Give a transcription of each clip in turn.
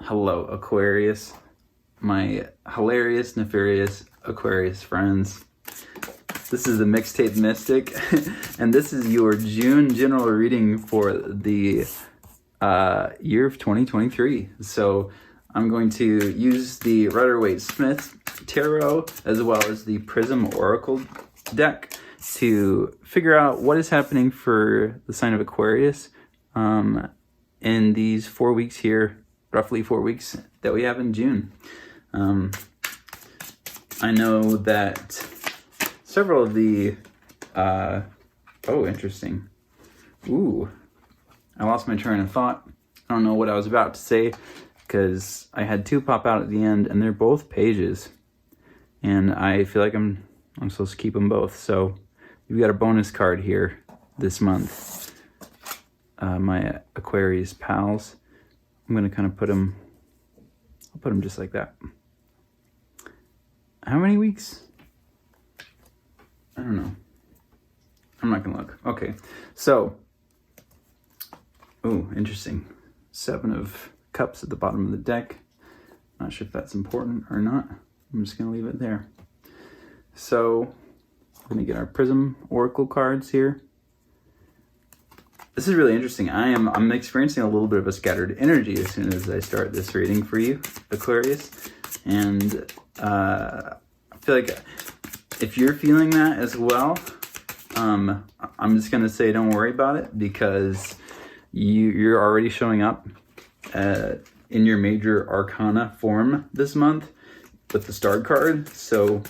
Hello, Aquarius, my hilarious, nefarious Aquarius friends. This is the Mixtape Mystic, and this is your June general reading for the year of 2023. So I'm going to use the Rider-Waite-Smith Tarot as well as the Prism Oracle deck to figure out what is happening for the sign of Aquarius in these 4 weeks here. Roughly 4 weeks that we have in June. I know that several of the, oh, interesting. Ooh, I lost my train of thought. I don't know what I was about to say because I had two pop out at the end and they're both pages. And I feel like I'm supposed to keep them both. So you've got a bonus card here this month. My Aquarius pals. I'm going to kind of put them, I'll put them just like that. How many weeks? I don't know. I'm not going to look. Okay, so, oh, interesting. 7 of Cups at the bottom of the deck. Not sure if that's important or not. I'm just going to leave it there. So, we're going to get our Prism Oracle cards here. This is really interesting. I'm experiencing a little bit of a scattered energy as soon as I start this reading for you, Aquarius. And I feel like if you're feeling that as well, I'm just going to say don't worry about it because you're already showing up in your major arcana form this month with the star card. So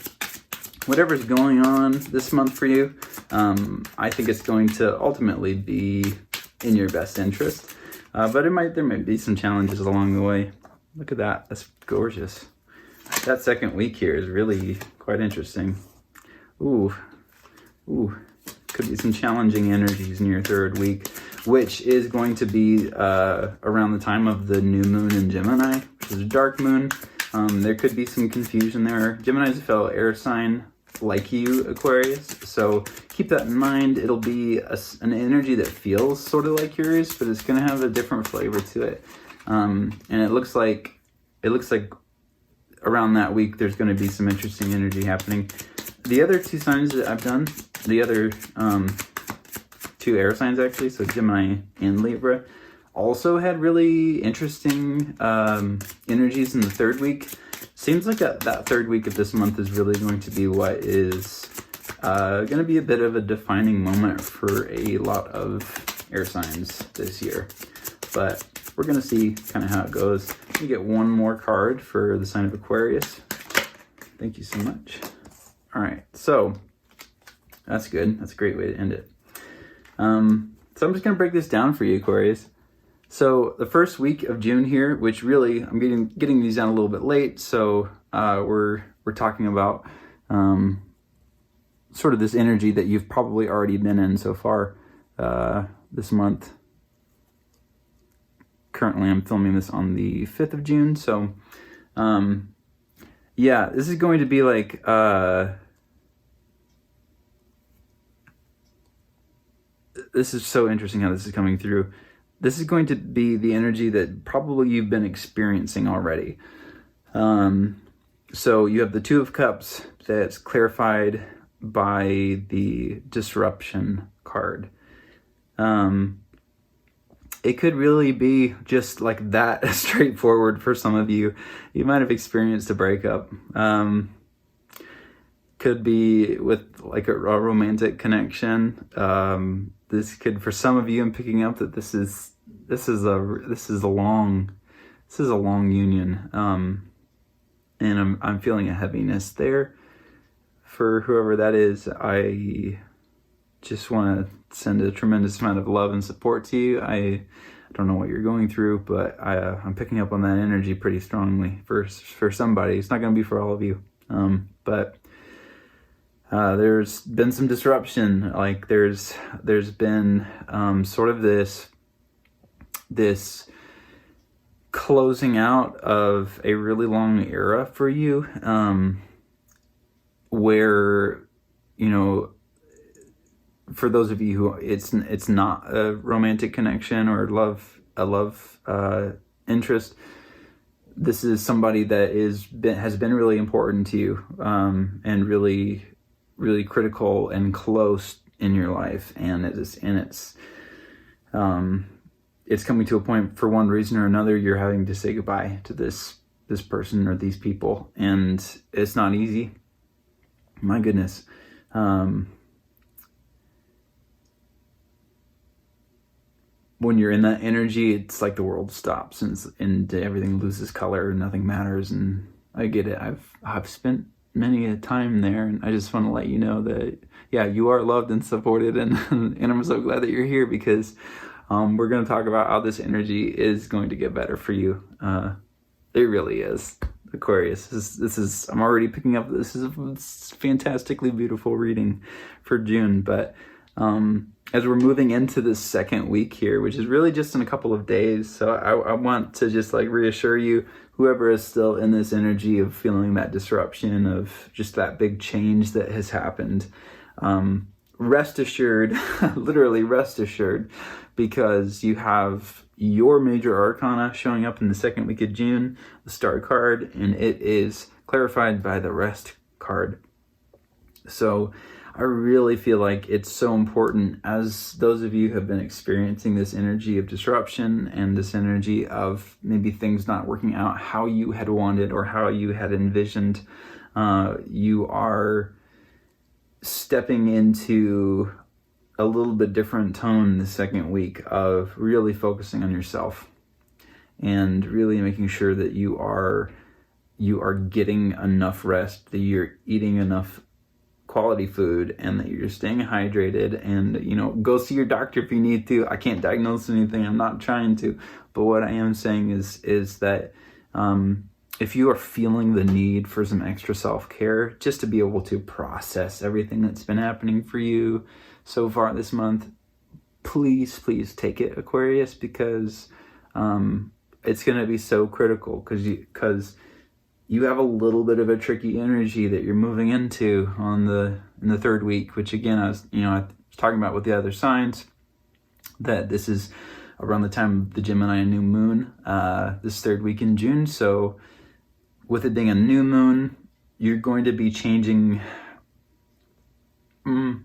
whatever's going on this month for you, I think it's going to ultimately be in your best interest. But there might be some challenges along the way. Look at that. That's gorgeous. That second week here is really quite interesting. Ooh. Could be some challenging energies in your third week, which is going to be around the time of the new moon in Gemini, which is a dark moon. There could be some confusion there. Gemini is a fellow air sign like you, Aquarius, so keep that in mind. It'll be an energy that feels sort of like yours, but it's going to have a different flavor to it. And it looks like around that week there's going to be some interesting energy happening. The other two signs that I've done, the other two air signs actually, so Gemini and Libra, also had really interesting energies in the third week. Seems like that third week of this month is really going to be what is going to be a bit of a defining moment for a lot of air signs this year. But we're going to see kind of how it goes. We get one more card for the sign of Aquarius. Thank you so much. All right, so that's good. That's a great way to end it. So I'm just going to break this down for you, Aquarius. So the first week of June here, which really I'm getting these down a little bit late, so we're talking about sort of this energy that you've probably already been in so far this month. Currently, I'm filming this on the 5th of June, so yeah, this is going to be like this is so interesting how this is coming through. This is going to be the energy that probably you've been experiencing already. So you have the 2 of Cups that's clarified by the Disruption card. It could really be just like that straightforward for some of you. You might have experienced a breakup. Could be with like a romantic connection. This could, for some of you, I'm picking up that this is a long union, and I'm feeling a heaviness there for whoever that is. I just want to send a tremendous amount of love and support to you. I don't know what you're going through, but I'm picking up on that energy pretty strongly for somebody. It's not going to be for all of you, but there's been some disruption. Like there's been sort of this closing out of a really long era for you, where, you know, for those of you who it's not a romantic connection or a love interest, this is somebody that has been really important to you, and really, really critical and close in your life, and it's coming to a point, for one reason or another, you're having to say goodbye to this person or these people, and it's not easy. My goodness. When you're in that energy, it's like the world stops and everything loses color and nothing matters. And I get it. I've spent many a time there, and I just want to let you know that, yeah, you are loved and supported, and and I'm so glad that you're here, because we're going to talk about how this energy is going to get better for you. It really is. Aquarius, this is I'm already picking up, this is a fantastically beautiful reading for June, but as we're moving into this second week here, which is really just in a couple of days, so I want to just like reassure you, whoever is still in this energy of feeling that disruption, of just that big change that has happened, rest assured, literally rest assured, because you have your major arcana showing up in the second week of June, the Star card, and it is clarified by the Rest card. So I really feel like it's so important, as those of you who have been experiencing this energy of disruption and this energy of maybe things not working out how you had wanted or how you had envisioned, you are stepping into a little bit different tone the second week of really focusing on yourself and really making sure that you are getting enough rest, that you're eating enough quality food, and that you're staying hydrated, and, you know, go see your doctor if you need to. I can't diagnose anything, I'm not trying to, but what I am saying is that if you are feeling the need for some extra self-care, just to be able to process everything that's been happening for you so far this month, please take it, Aquarius, because it's going to be so critical, because you have a little bit of a tricky energy that you're moving into in the third week, which again, I was talking about with the other signs, that this is around the time of the Gemini new moon, this third week in June. So with it being a new moon, you're going to be changing. There's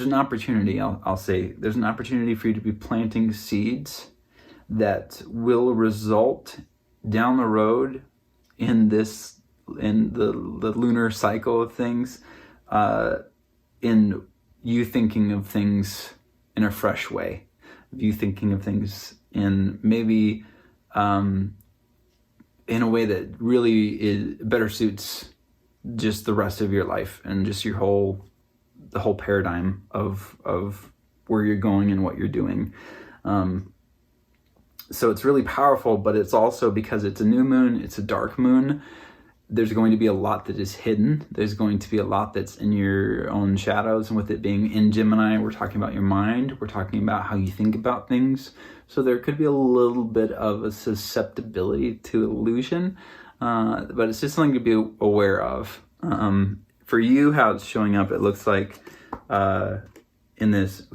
an opportunity, I'll say, there's an opportunity for you to be planting seeds that will result down the road in the lunar cycle of things, in you thinking of things in a fresh way, you thinking of things in maybe in a way that really better suits just the rest of your life and just the whole paradigm of where you're going and what you're doing. So it's really powerful, but it's also, because it's a new moon, it's a dark moon, there's going to be a lot that is hidden. There's going to be a lot that's in your own shadows. And with it being in Gemini, we're talking about your mind. We're talking about how you think about things. So there could be a little bit of a susceptibility to illusion, but it's just something to be aware of. For you, how it's showing up, it looks like in this,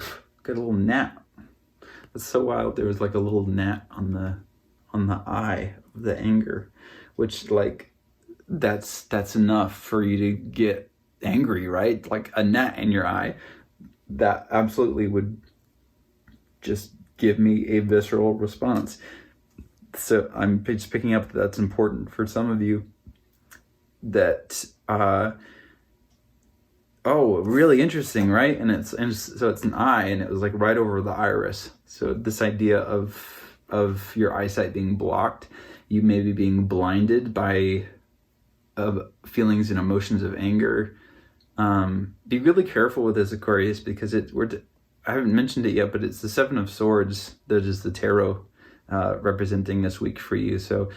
got a little gnat. It's so wild. There was like a little gnat on the eye of the anger, which, like, that's enough for you to get angry, right? Like a gnat in your eye, that absolutely would just give me a visceral response. So I'm just picking up that's important for some of you, that really interesting, right? And so it's an eye, and it was like right over the iris. So this idea of your eyesight being blocked, you maybe being blinded by feelings and emotions of anger. Be really careful with this, Aquarius, because I haven't mentioned it yet, but it's the Seven of Swords that is the tarot representing this week for you. So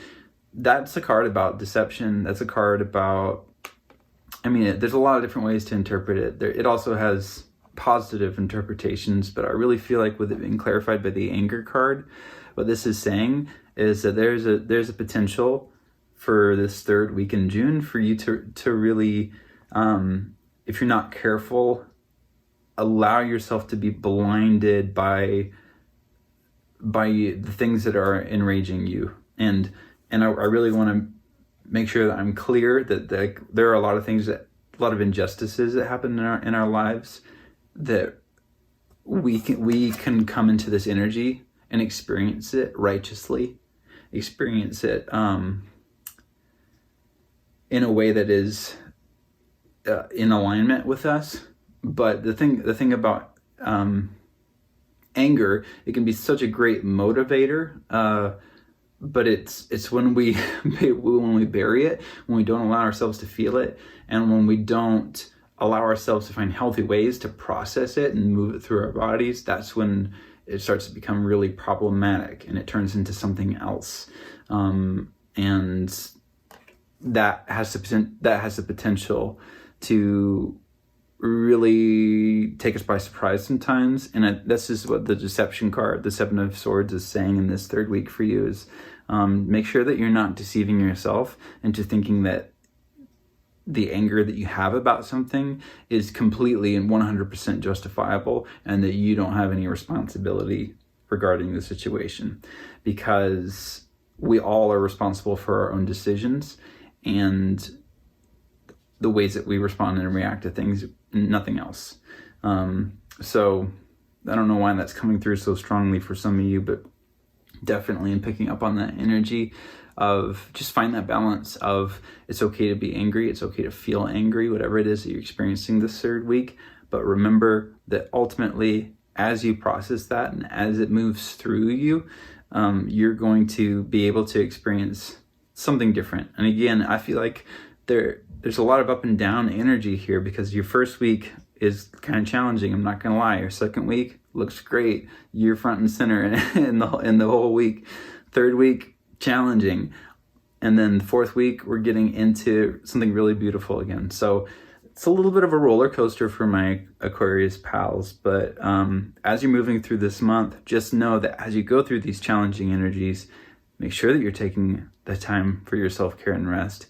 that's a card about deception. That's a card about, there's a lot of different ways to interpret it. It also has positive interpretations, but I really feel like with it being clarified by the anger card, what this is saying is that there's a potential for this third week in June for you to really, if you're not careful, allow yourself to be blinded by the things that are enraging you. I really want to make sure that I'm clear that there are a lot of things a lot of injustices that happen in our lives that we can come into this energy and experience it righteously, experience it in a way that is in alignment with us. But the thing about anger, it can be such a great motivator, but it's when we bury it, when we don't allow ourselves to feel it, and when we don't allow ourselves to find healthy ways to process it and move it through our bodies, that's when it starts to become really problematic and it turns into something else. And that has the potential to really take us by surprise sometimes. And this is what the deception card, the Seven of Swords, is saying in this third week for you is make sure that you're not deceiving yourself into thinking that the anger that you have about something is completely and 100% justifiable and that you don't have any responsibility regarding the situation, because we all are responsible for our own decisions and the ways that we respond and react to things, nothing else. So I don't know why that's coming through so strongly for some of you, but definitely in picking up on that energy of just find that balance of it's okay to be angry, it's okay to feel angry, whatever it is that you're experiencing this third week. But remember that ultimately, as you process that and as it moves through you, you're going to be able to experience something different. And again, I feel like there's a lot of up and down energy here, because your first week is kind of challenging, I'm not gonna lie. Your second week looks great, you're front and center in the whole week. Third week, challenging. And then the fourth week, we're getting into something really beautiful again. So it's a little bit of a roller coaster for my Aquarius pals, but as you're moving through this month, just know that as you go through these challenging energies, make sure that you're taking the time for your self-care and rest,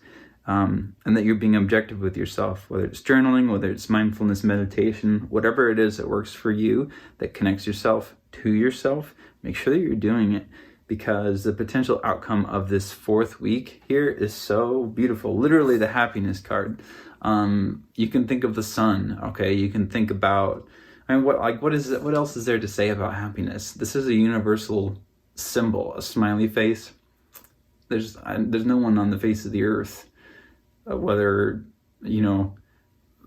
and that you're being objective with yourself, whether it's journaling, whether it's mindfulness meditation, whatever it is that works for you, that connects yourself to yourself, make sure that you're doing it, because the potential outcome of this fourth week here is so beautiful. Literally the happiness card. You can think of the sun, okay? You can think about, what else is there to say about happiness? This is a universal symbol, a smiley face. There's no one on the face of the earth, whether,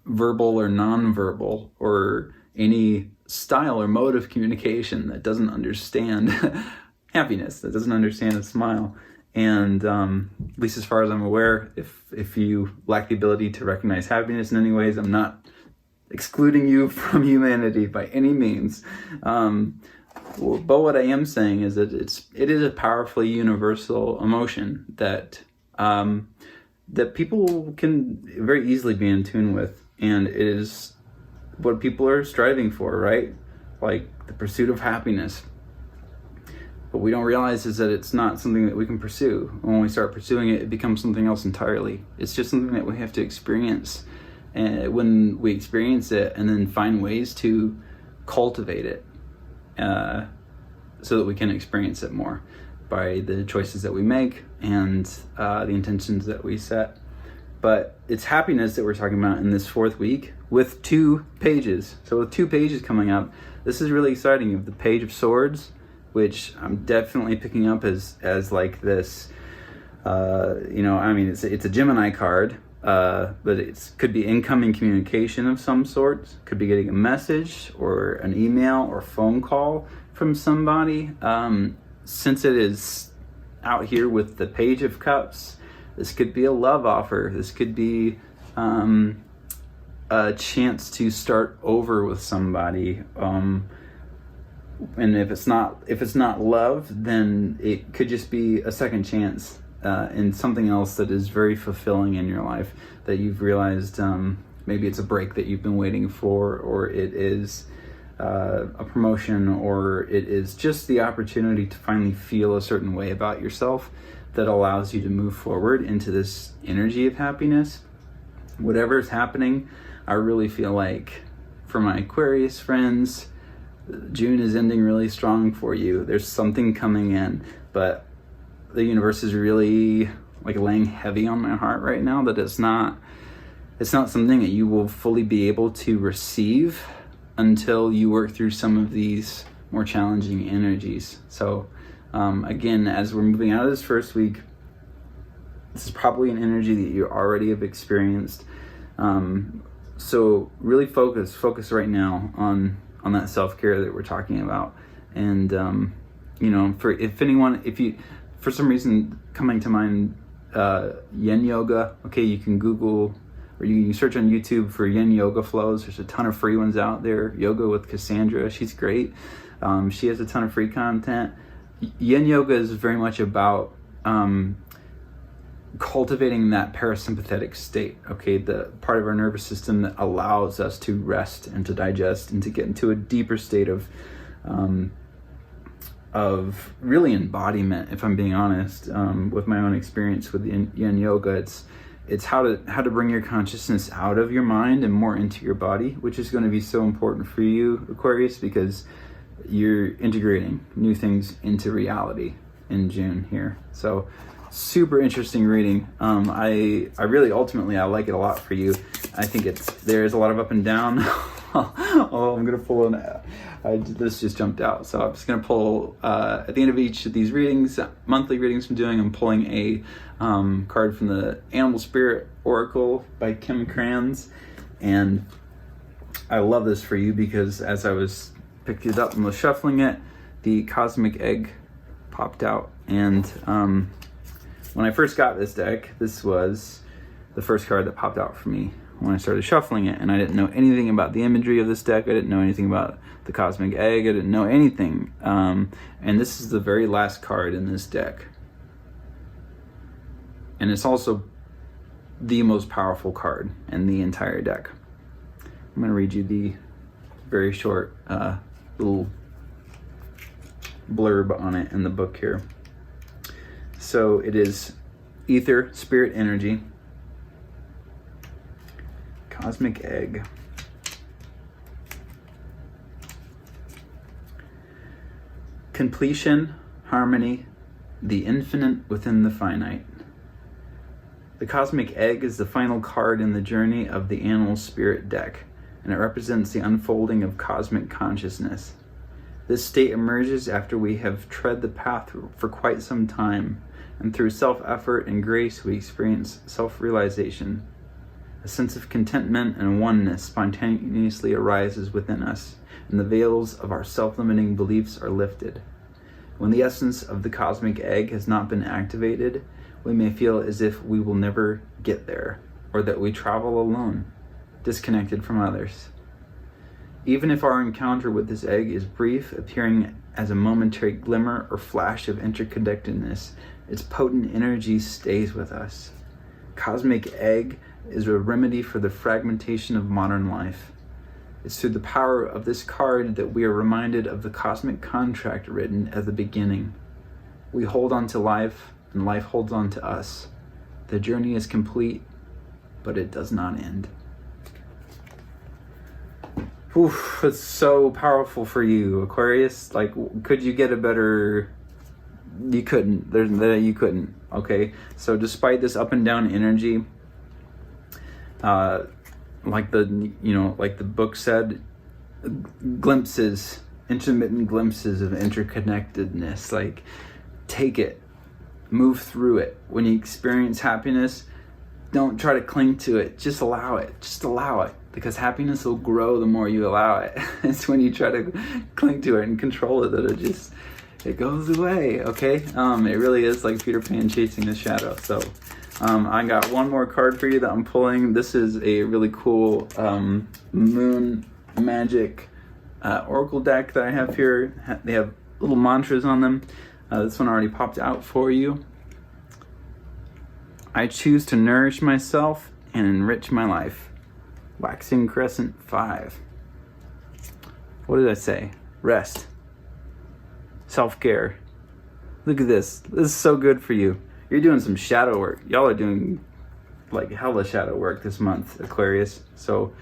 verbal or non-verbal, or any style or mode of communication, that doesn't understand happiness, that doesn't understand a smile. And at least as far as I'm aware, if you lack the ability to recognize happiness in any ways, I'm not excluding you from humanity by any means. But what I am saying is that it is a powerfully universal emotion that that people can very easily be in tune with, and it is what people are striving for, right? Like the pursuit of happiness. What we don't realize is that it's not something that we can pursue. When we start pursuing it, it becomes something else entirely. It's just something that we have to experience. And when we experience it and then find ways to cultivate it, so that we can experience it more by the choices that we make and the intentions that we set. But it's happiness that we're talking about in this fourth week with 2 pages. So with 2 pages coming up, this is really exciting. You have the Page of Swords, which I'm definitely picking up as like this, it's a Gemini card, but it could be incoming communication of some sort. Could be getting a message or an email or phone call from somebody. Since it is out here with the Page of Cups, this could be a love offer. This could be a chance to start over with somebody. And if it's not love, then it could just be a second chance in something else that is very fulfilling in your life, that you've realized maybe it's a break that you've been waiting for, or it is a promotion, or it is just the opportunity to finally feel a certain way about yourself that allows you to move forward into this energy of happiness. Whatever is happening, I really feel like for my Aquarius friends, June is ending really strong for you. There's something coming in, but the universe is really like laying heavy on my heart right now, that it's not something that you will fully be able to receive until you work through some of these more challenging energies. So again, as we're moving out of this first week, this is probably an energy that you already have experienced. So really focus right now on that self-care that we're talking about. And you know, if you for some reason coming to mind, yin yoga, okay, you can Google or you can search on YouTube for yin yoga flows. There's a ton of free ones out there. Yoga with Cassandra, she's great. She has a ton of free content. Yin yoga is very much about cultivating that parasympathetic state, okay, the part of our nervous system that allows us to rest and to digest and to get into a deeper state of really embodiment. If I'm being honest, with my own experience with yin yoga, it's how to bring your consciousness out of your mind and more into your body, which is going to be so important for you, Aquarius, because you're integrating new things into reality in June here. So super interesting reading. I really ultimately I like it a lot for you. I think there's a lot of up and down. Oh, I'm gonna pull this just jumped out, so I'm just gonna pull at the end of each of these readings, monthly readings I'm doing. I'm pulling a card from the Animal Spirit Oracle by Kim Kranz, and I love this for you because as I picked it up and was shuffling it, the Cosmic Egg popped out. And when I first got this deck, this was the first card that popped out for me when I started shuffling it, and I didn't know anything about the imagery of this deck. I didn't know anything about the Cosmic Egg. I didn't know anything. And this is the very last card in this deck. And it's also the most powerful card in the entire deck. I'm going to read you the very short little blurb on it in the book here. So it is ether, spirit energy, cosmic egg, completion, harmony, the infinite within the finite. The cosmic egg is the final card in the journey of the animal spirit deck, and it represents the unfolding of cosmic consciousness. This state emerges after we have tread the path for quite some time, and through self-effort and grace we experience self-realization. A sense of contentment and oneness spontaneously arises within us, and the veils of our self-limiting beliefs are lifted. When the essence of the cosmic egg has not been activated, we may feel as if we will never get there, or that we travel alone, disconnected from others. Even if our encounter with this egg is brief, appearing as a momentary glimmer or flash of interconnectedness, its potent energy stays with us. Cosmic egg is a remedy for the fragmentation of modern life. It's through the power of this card that we are reminded of the cosmic contract written at the beginning. We hold on to life, and life holds on to us. The journey is complete, but it does not end. Oof, it's so powerful for you, Aquarius. Like, could you get a better... You couldn't. You couldn't. Okay? So despite this up and down energy, like the book said, glimpses, intermittent glimpses of interconnectedness. Like, take it. Move through it. When you experience happiness, don't try to cling to it. Just allow it. Just allow it. Because happiness will grow the more you allow it. It's when you try to cling to it and control it that it goes away, okay? It really is like Peter Pan chasing the shadow. So I got one more card for you that I'm pulling. This is a really cool moon magic oracle deck that I have here. They have little mantras on them. This one already popped out for you. I choose to nourish myself and enrich my life. Waxing Crescent 5. What did I say? Rest. Self-care. Look at this. This is so good for you. You're doing some shadow work. Y'all are doing like hella shadow work this month, Aquarius. So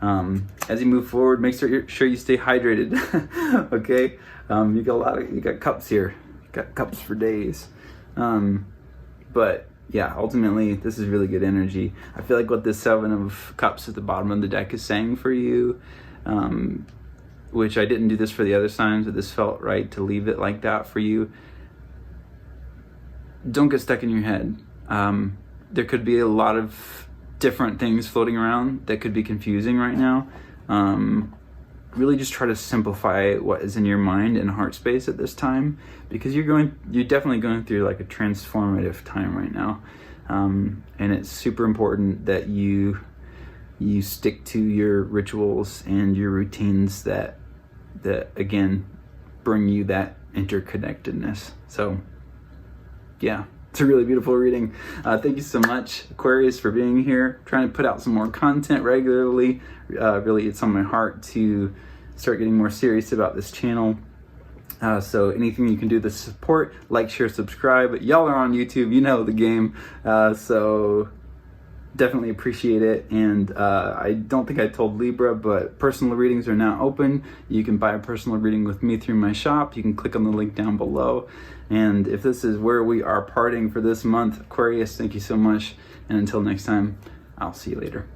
as you move forward, make sure you stay hydrated. Okay? You got cups here. Got cups for days. But yeah, ultimately, this is really good energy. I feel like what this 7 of Cups at the bottom of the deck is saying for you, which I didn't do this for the other signs, but this felt right to leave it like that for you. Don't get stuck in your head. There could be a lot of different things floating around that could be confusing right now. Really just try to simplify what is in your mind and heart space at this time, because you're definitely going through like a transformative time right now. And it's super important that you stick to your rituals and your routines that again bring you that interconnectedness. So yeah, it's a really beautiful reading. Thank you so much, Aquarius, for being here. I'm trying to put out some more content regularly. Really, it's on my heart to start getting more serious about this channel. So anything you can do to support, like, share, subscribe. Y'all are on YouTube, you know the game. So definitely appreciate it. And I don't think I told Libra, but personal readings are now open. You can buy a personal reading with me through my shop. You can click on the link down below. And if this is where we are parting for this month, Aquarius, thank you so much. And until next time, I'll see you later.